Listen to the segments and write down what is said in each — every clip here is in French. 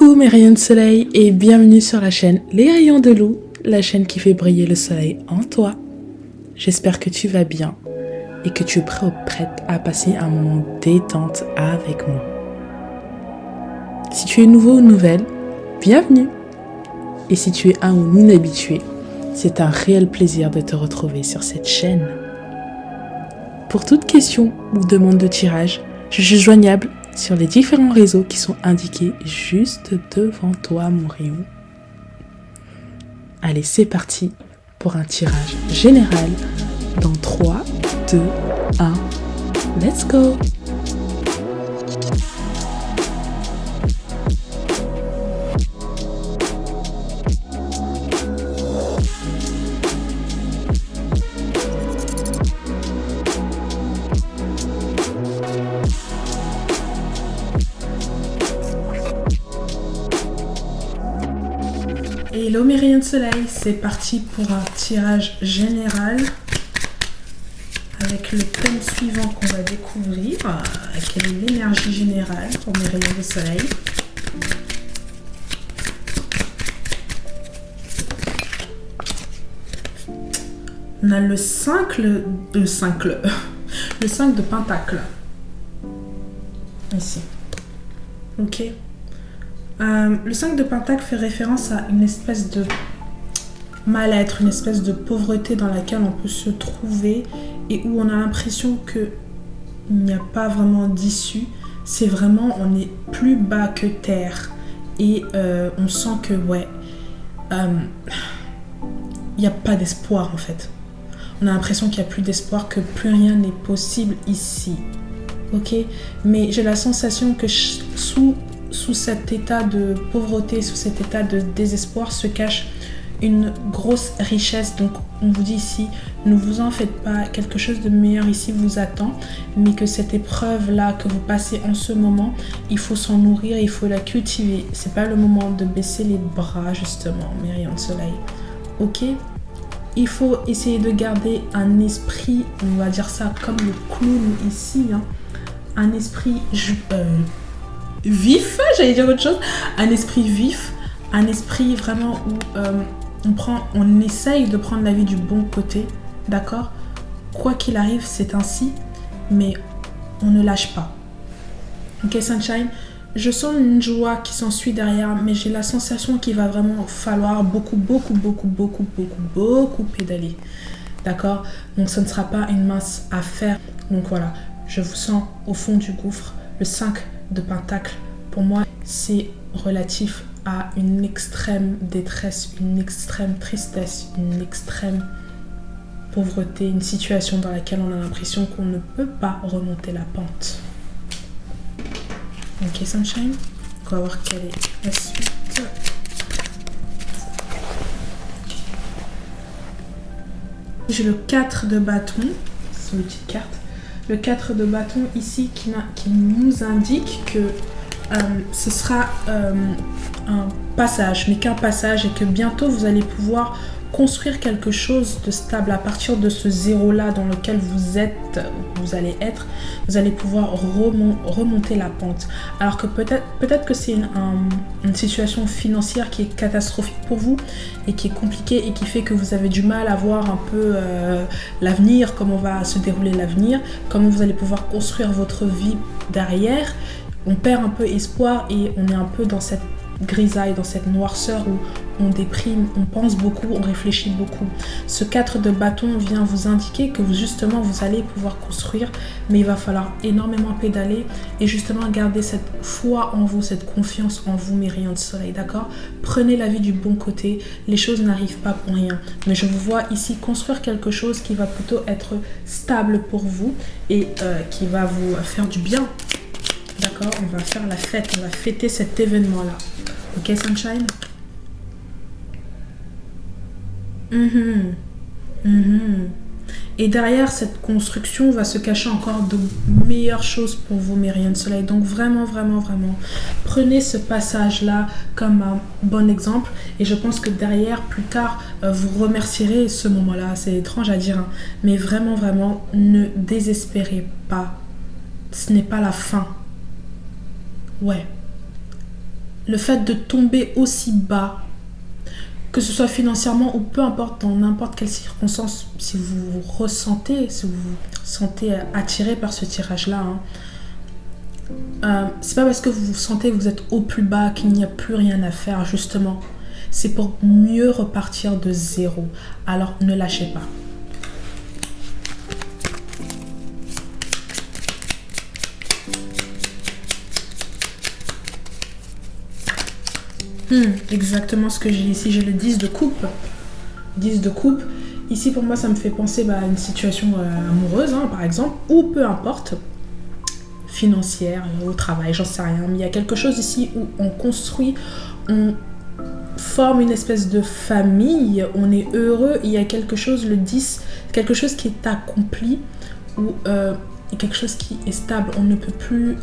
Coucou mes rayons de soleil et bienvenue sur la chaîne Les Rayons de Lou, la chaîne qui fait briller le soleil en toi. J'espère que tu vas bien et que tu es prêt ou prête à passer un moment détente avec moi. Si tu es nouveau ou nouvelle, bienvenue. Et si tu es un ou une habituée, c'est un réel plaisir de te retrouver sur cette chaîne. Pour toute question ou demande de tirage, je suis joignable sur les différents réseaux qui sont indiqués juste devant toi, mon rayon. Allez, c'est parti pour un tirage général dans 3, 2, 1, let's go! Hello mes rayons de soleil, c'est parti pour un tirage général avec le thème suivant qu'on va découvrir, quelle est l'énergie générale pour mes rayons de soleil. On a le 5 de pentacle ici, ok. Le 5 de pentacle fait référence à une espèce de mal-être, une espèce de pauvreté dans laquelle on peut se trouver et où on a l'impression qu'il n'y a pas vraiment d'issue. C'est vraiment, on est plus bas que terre et on sent que il n'y a pas d'espoir en fait. On a l'impression qu'il n'y a plus d'espoir, que plus rien n'est possible ici. Ok, mais j'ai la sensation que sous cet état de pauvreté, sous cet état de désespoir se cache une grosse richesse. Donc on vous dit ici, ne vous en faites pas, quelque chose de meilleur ici vous attend, mais que cette épreuve là que vous passez en ce moment, il faut s'en nourrir, il faut la cultiver. C'est pas le moment de baisser les bras justement, mes rayons de soleil. Ok, il faut essayer de garder un esprit, on va dire ça comme le clown ici, un esprit vif, j'allais dire autre chose, un esprit vif, un esprit vraiment où on essaye de prendre la vie du bon côté, d'accord? Quoi qu'il arrive, c'est ainsi, mais on ne lâche pas. Ok, Sunshine? Je sens une joie qui s'ensuit derrière, mais j'ai la sensation qu'il va vraiment falloir beaucoup pédaler, d'accord? Donc ce ne sera pas une mince affaire. Donc voilà, je vous sens au fond du gouffre. Le 5 de pentacle, pour moi, c'est relatif à une extrême détresse, une extrême tristesse, une extrême pauvreté, une situation dans laquelle on a l'impression qu'on ne peut pas remonter la pente. Ok, Sunshine, on va voir quelle est la suite. J'ai le 4 de bâton, c'est une petite carte. Le 4 de bâton ici qui nous indique que ce sera un passage, mais qu'un passage, et que bientôt vous allez pouvoir construire quelque chose de stable à partir de ce zéro-là dans lequel vous allez pouvoir remonter la pente. Alors que peut-être que c'est une situation financière qui est catastrophique pour vous et qui est compliquée et qui fait que vous avez du mal à voir un peu l'avenir, comment va se dérouler l'avenir, comment vous allez pouvoir construire votre vie derrière. On perd un peu espoir et on est un peu dans cette grisaille, dans cette noirceur où on déprime, on pense beaucoup, on réfléchit beaucoup. Ce 4 de bâton vient vous indiquer que justement vous allez pouvoir construire, mais il va falloir énormément pédaler et justement garder cette foi en vous, cette confiance en vous, mes rayons de soleil, d'accord? Prenez la vie du bon côté, les choses n'arrivent pas pour rien, mais je vous vois ici construire quelque chose qui va plutôt être stable pour vous et qui va vous faire du bien. D'accord, on va faire la fête, on va fêter cet événement-là. Ok, Sunshine? Et derrière cette construction va se cacher encore de meilleures choses pour vous, mes rayons de soleil. Donc vraiment, prenez ce passage-là comme un bon exemple. Et je pense que derrière, plus tard, vous remercierez ce moment-là. C'est étrange à dire, mais vraiment, ne désespérez pas. Ce n'est pas la fin. Ouais. le fait de tomber aussi bas, que ce soit financièrement ou peu importe, dans n'importe quelle circonstance, si vous vous sentez attiré par ce tirage-là, c'est pas parce que vous vous sentez que vous êtes au plus bas qu'il n'y a plus rien à faire, justement. C'est pour mieux repartir de zéro. Alors ne lâchez pas. Exactement ce que j'ai ici, j'ai le 10 de coupe. 10 de coupe. Ici, pour moi, ça me fait penser à une situation amoureuse, par exemple, ou peu importe, financière, au travail, j'en sais rien. Mais il y a quelque chose ici où on construit, on forme une espèce de famille, on est heureux, il y a quelque chose, le 10, quelque chose qui est accompli, ou quelque chose qui est stable, on ne peut plus...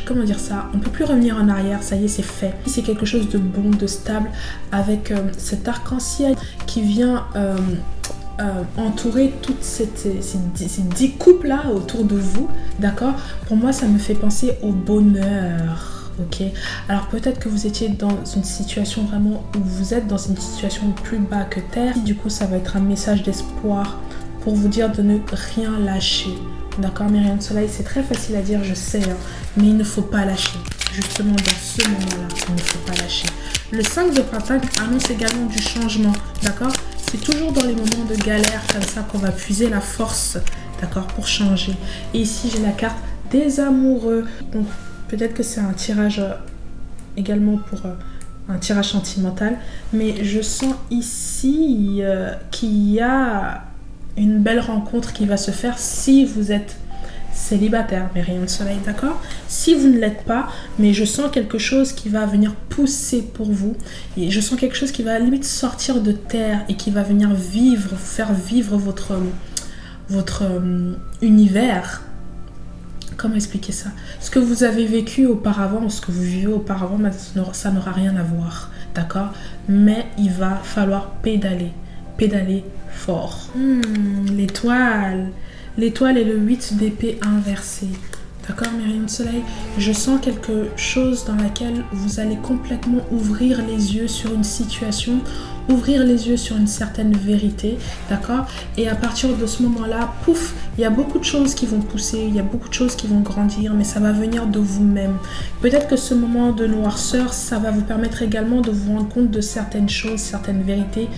comment dire ça, on peut plus revenir en arrière, ça y est, c'est fait. C'est quelque chose de bon, de stable, avec cet arc-en-ciel qui vient entourer toutes ces 10 coupes là autour de vous, d'accord? Pour moi, ça me fait penser au bonheur, ok? Alors peut-être que vous étiez dans une situation vraiment où vous êtes dans une situation plus bas que terre. Du coup, ça va être un message d'espoir pour vous dire de ne rien lâcher. D'accord, mes rayons de soleil, c'est très facile à dire, je sais, mais il ne faut pas lâcher. Justement, dans ce moment-là, il ne faut pas lâcher. Le 5 de pentacle annonce également du changement, d'accord? C'est toujours dans les moments de galère comme ça qu'on va puiser la force, d'accord, pour changer. Et ici, j'ai la carte des amoureux. Donc, peut-être que c'est un tirage également pour un tirage sentimental, mais je sens ici qu'il y a une belle rencontre qui va se faire si vous êtes célibataire, mes rayons de soleil, d'accord? Si vous ne l'êtes pas, mais je sens quelque chose qui va venir pousser pour vous, et je sens quelque chose qui va à la limite sortir de terre et qui va venir vivre, faire vivre votre univers. Comment expliquer ça? Ce que vous avez vécu auparavant, ou ce que vous vivez auparavant, ça n'aura rien à voir, d'accord? Mais il va falloir pédaler fort. L'étoile. L'étoile est le 8 d'épée inversé. D'accord, mes rayons de soleil? Je sens quelque chose dans laquelle vous allez complètement ouvrir les yeux sur une situation, ouvrir les yeux sur une certaine vérité, d'accord? Et à partir de ce moment-là, pouf, il y a beaucoup de choses qui vont pousser, il y a beaucoup de choses qui vont grandir, mais ça va venir de vous-même. Peut-être que ce moment de noirceur, ça va vous permettre également de vous rendre compte de certaines choses, certaines vérités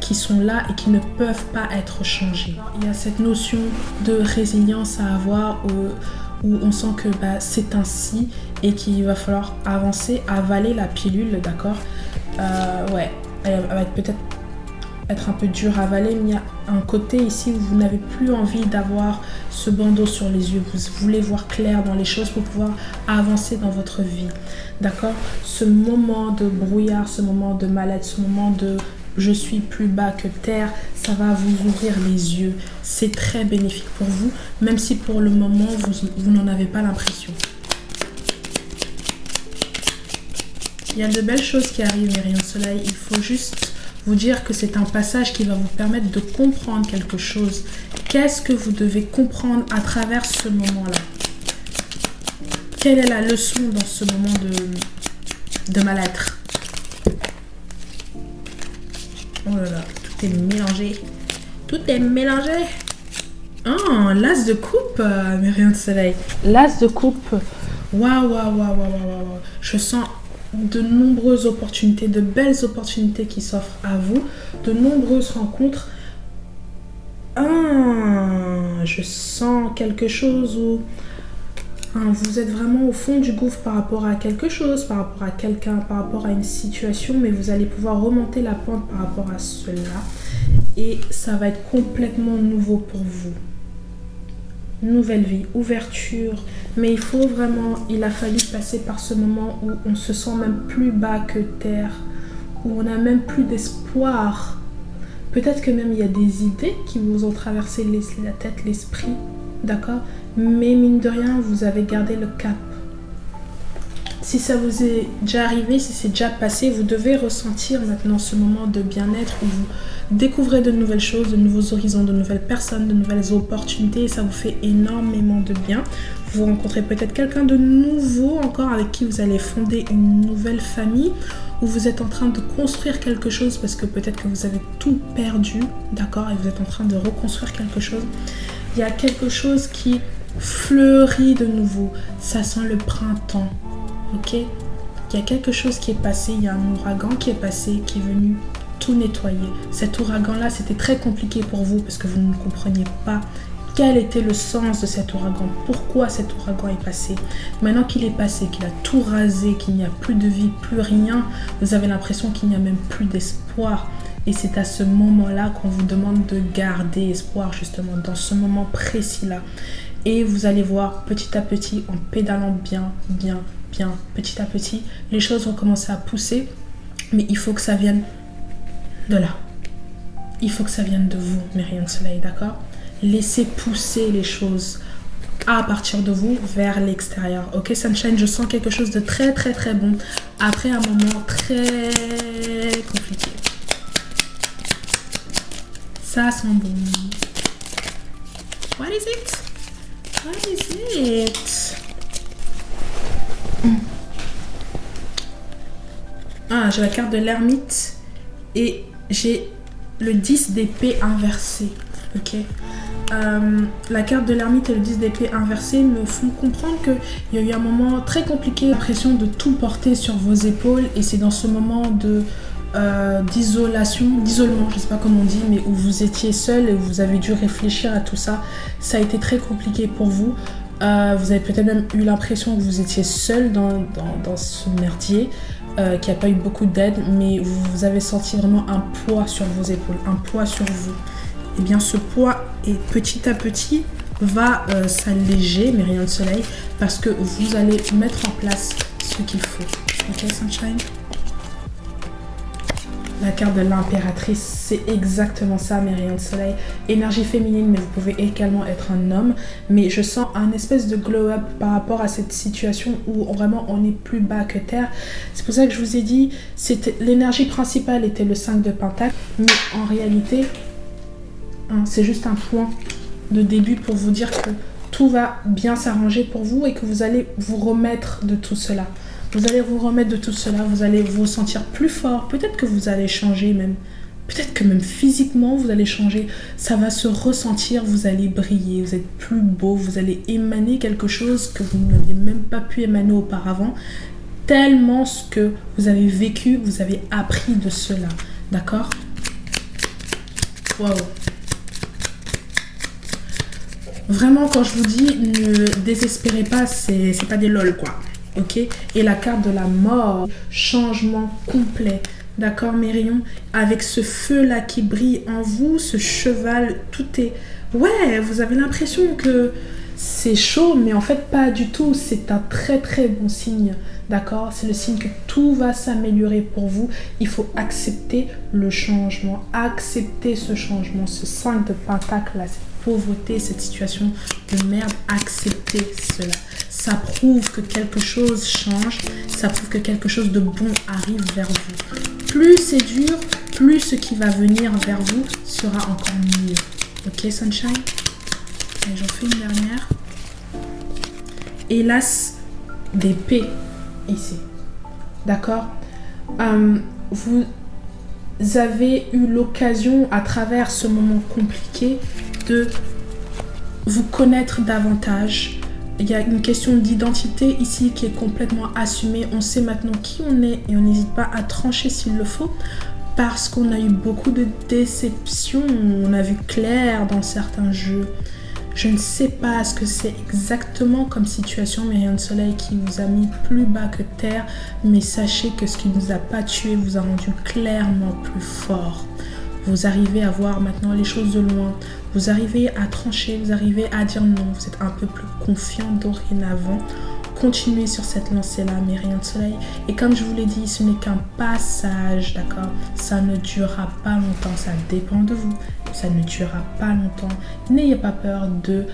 qui sont là et qui ne peuvent pas être changées. Il y a cette notion de résilience à avoir où on sent que c'est ainsi et qu'il va falloir avancer, avaler la pilule, d'accord? Ouais, elle va peut-être être un peu dure à avaler, mais il y a un côté ici où vous n'avez plus envie d'avoir ce bandeau sur les yeux. Vous voulez voir clair dans les choses pour pouvoir avancer dans votre vie, d'accord? Ce moment de brouillard, ce moment de mal-être, ce moment de je suis plus bas que terre, ça va vous ouvrir les yeux. C'est très bénéfique pour vous, même si pour le moment, vous n'en avez pas l'impression. Il y a de belles choses qui arrivent, mes rayons de soleil. Il faut juste vous dire que c'est un passage qui va vous permettre de comprendre quelque chose. Qu'est-ce que vous devez comprendre à travers ce moment-là? Quelle est la leçon dans ce moment de mal-être? Oh là là, tout est mélangé. Tout est mélangé. Oh, l'as de coupe, mes rayons de soleil. L'as de coupe. Waouh. Je sens de nombreuses opportunités, de belles opportunités qui s'offrent à vous. De nombreuses rencontres. Je sens quelque chose où vous êtes vraiment au fond du gouffre par rapport à quelque chose, par rapport à quelqu'un, par rapport à une situation, mais vous allez pouvoir remonter la pente par rapport à cela et ça va être complètement nouveau pour vous. Nouvelle vie, ouverture, mais il a fallu passer par ce moment où on se sent même plus bas que terre, où on n'a même plus d'espoir. Peut-être que même il y a des idées qui vous ont traversé la tête, l'esprit, d'accord? Mais mine de rien, vous avez gardé le cap. Si ça vous est déjà arrivé, si c'est déjà passé, vous devez ressentir maintenant ce moment de bien-être où vous découvrez de nouvelles choses, de nouveaux horizons, de nouvelles personnes, de nouvelles opportunités et ça vous fait énormément de bien. Vous rencontrez peut-être quelqu'un de nouveau encore avec qui vous allez fonder une nouvelle famille ou vous êtes en train de construire quelque chose parce que peut-être que vous avez tout perdu, d'accord, et vous êtes en train de reconstruire quelque chose. Il y a quelque chose qui fleurit de nouveau, ça sent le printemps. Ok, il y a quelque chose qui est passé, il y a un ouragan qui est passé, qui est venu tout nettoyer. Cet ouragan-là, c'était très compliqué pour vous parce que vous ne compreniez pas quel était le sens de cet ouragan, pourquoi cet ouragan est passé. Maintenant qu'il est passé, qu'il a tout rasé, qu'il n'y a plus de vie, plus rien, vous avez l'impression qu'il n'y a même plus d'espoir. Et c'est à ce moment-là qu'on vous demande de garder espoir, justement, dans ce moment précis-là. Et vous allez voir petit à petit, en pédalant bien, petit à petit, les choses vont commencer à pousser. Mais il faut que ça vienne de là. Il faut que ça vienne de vous, mes rayons de soleil, d'accord? Laissez pousser les choses à partir de vous vers l'extérieur. Ok, Sunshine, je sens quelque chose de très, très, très bon après un moment très compliqué. Ça sent bon. What is it? What is it? Ah, j'ai la carte de l'ermite et j'ai le 10 d'épée inversé. Ok. La carte de l'ermite et le 10 d'épée inversé me font comprendre qu'il y a eu un moment très compliqué, l'impression de tout porter sur vos épaules et c'est dans ce moment d'isolement, je sais pas comment on dit, mais où vous étiez seul et où vous avez dû réfléchir à tout ça. Ça a été très compliqué pour vous. Vous avez peut-être même eu l'impression que vous étiez seul dans ce merdier, qu'il n'y a pas eu beaucoup d'aide, mais vous avez senti vraiment un poids sur vos épaules, un poids sur vous. Et bien ce poids, et petit à petit, va s'alléger, mes rayons de soleil, parce que vous allez mettre en place ce qu'il faut. Ok, Sunshine? La carte de l'impératrice, c'est exactement ça, mes rayons de soleil. Énergie féminine, mais vous pouvez également être un homme. Mais je sens un espèce de glow-up par rapport à cette situation où vraiment on est plus bas que terre. C'est pour ça que je vous ai dit, l'énergie principale était le 5 de Pentacle. Mais en réalité, c'est juste un point de début pour vous dire que tout va bien s'arranger pour vous et que vous allez vous remettre de tout cela. Vous allez vous remettre de tout cela, vous allez vous sentir plus fort. Peut-être que vous allez changer même. Peut-être que même physiquement, vous allez changer. Ça va se ressentir, vous allez briller, vous êtes plus beau, vous allez émaner quelque chose que vous n'aviez même pas pu émaner auparavant. Tellement ce que vous avez vécu, vous avez appris de cela. D'accord? Waouh! Vraiment, quand je vous dis, ne désespérez pas, c'est pas des lol, quoi. Ok? Et la carte de la mort, changement complet. D'accord, mes rayons? Avec ce feu-là qui brille en vous, ce cheval, tout est... Ouais, vous avez l'impression que c'est chaud, mais en fait, pas du tout. C'est un très, très bon signe. D'accord? C'est le signe que tout va s'améliorer pour vous. Il faut accepter le changement. Accepter ce changement. Ce 5 de pentacle là, cette pauvreté, cette situation de merde. Accepter cela. Ça prouve que quelque chose change. Ça prouve que quelque chose de bon arrive vers vous. Plus c'est dur, plus ce qui va venir vers vous sera encore mieux. Ok, Sunshine? Allez, j'en fais une dernière. Hélas, d'épée ici. D'accord? Vous avez eu l'occasion, à travers ce moment compliqué, de vous connaître davantage. Il y a une question d'identité ici qui est complètement assumée. On sait maintenant qui on est et on n'hésite pas à trancher s'il le faut parce qu'on a eu beaucoup de déceptions. On a vu clair dans certains jeux. Je ne sais pas ce que c'est exactement comme situation, mes rayons de soleil qui vous a mis plus bas que terre, mais sachez que ce qui ne vous a pas tué vous a rendu clairement plus fort. Vous arrivez à voir maintenant les choses de loin. Vous arrivez à trancher, vous arrivez à dire non. Vous êtes un peu plus confiant dorénavant. Continuez sur cette lancée-là, mes rayons de soleil. Et comme je vous l'ai dit, ce n'est qu'un passage, d'accord? Ça ne durera pas longtemps, ça dépend de vous. Ça ne durera pas longtemps. N'ayez pas peur de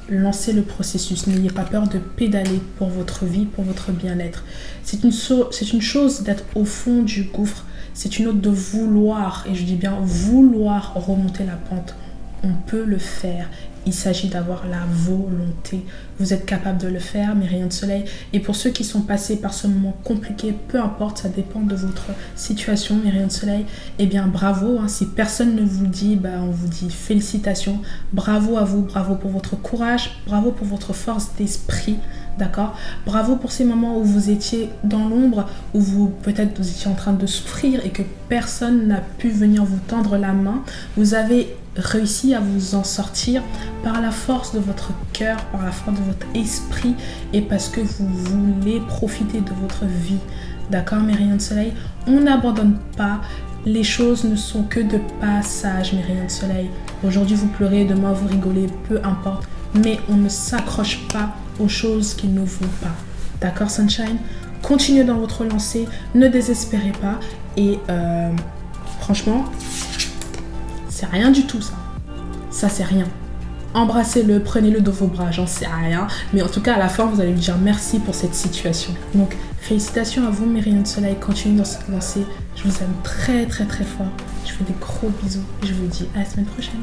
lancez le processus. N'ayez pas peur de pédaler pour votre vie, pour votre bien-être. C'est une chose d'être au fond du gouffre. C'est une autre de vouloir, et je dis bien vouloir remonter la pente. On peut le faire. Il s'agit d'avoir la volonté. Vous êtes capable de le faire, mes rayons de soleil. Et pour ceux qui sont passés par ce moment compliqué, peu importe, ça dépend de votre situation, mes rayons de soleil. Eh bien, bravo. Si personne ne vous le dit, on vous dit félicitations. Bravo à vous, bravo pour votre courage, bravo pour votre force d'esprit. D'accord? Bravo pour ces moments où vous étiez dans l'ombre, où peut-être vous étiez en train de souffrir et que personne n'a pu venir vous tendre la main. Vous avez réussi à vous en sortir par la force de votre cœur, par la force de votre esprit et parce que vous voulez profiter de votre vie. D'accord, mes rayons de soleil? On n'abandonne pas. Les choses ne sont que de passage, mes rayons de soleil. Aujourd'hui, vous pleurez, demain, vous rigolez, peu importe. Mais on ne s'accroche pas aux choses qui ne vont pas. D'accord, Sunshine? Continuez dans votre lancée, ne désespérez pas. Et franchement, c'est rien du tout ça. Ça, c'est rien. Embrassez-le, prenez-le dans vos bras, j'en sais rien. Mais en tout cas, à la fin, vous allez lui dire merci pour cette situation. Donc, félicitations à vous, mes rayons de soleil. Continuez dans cette lancée. Je vous aime très, très, très fort. Je vous fais des gros bisous. Et je vous dis à la semaine prochaine.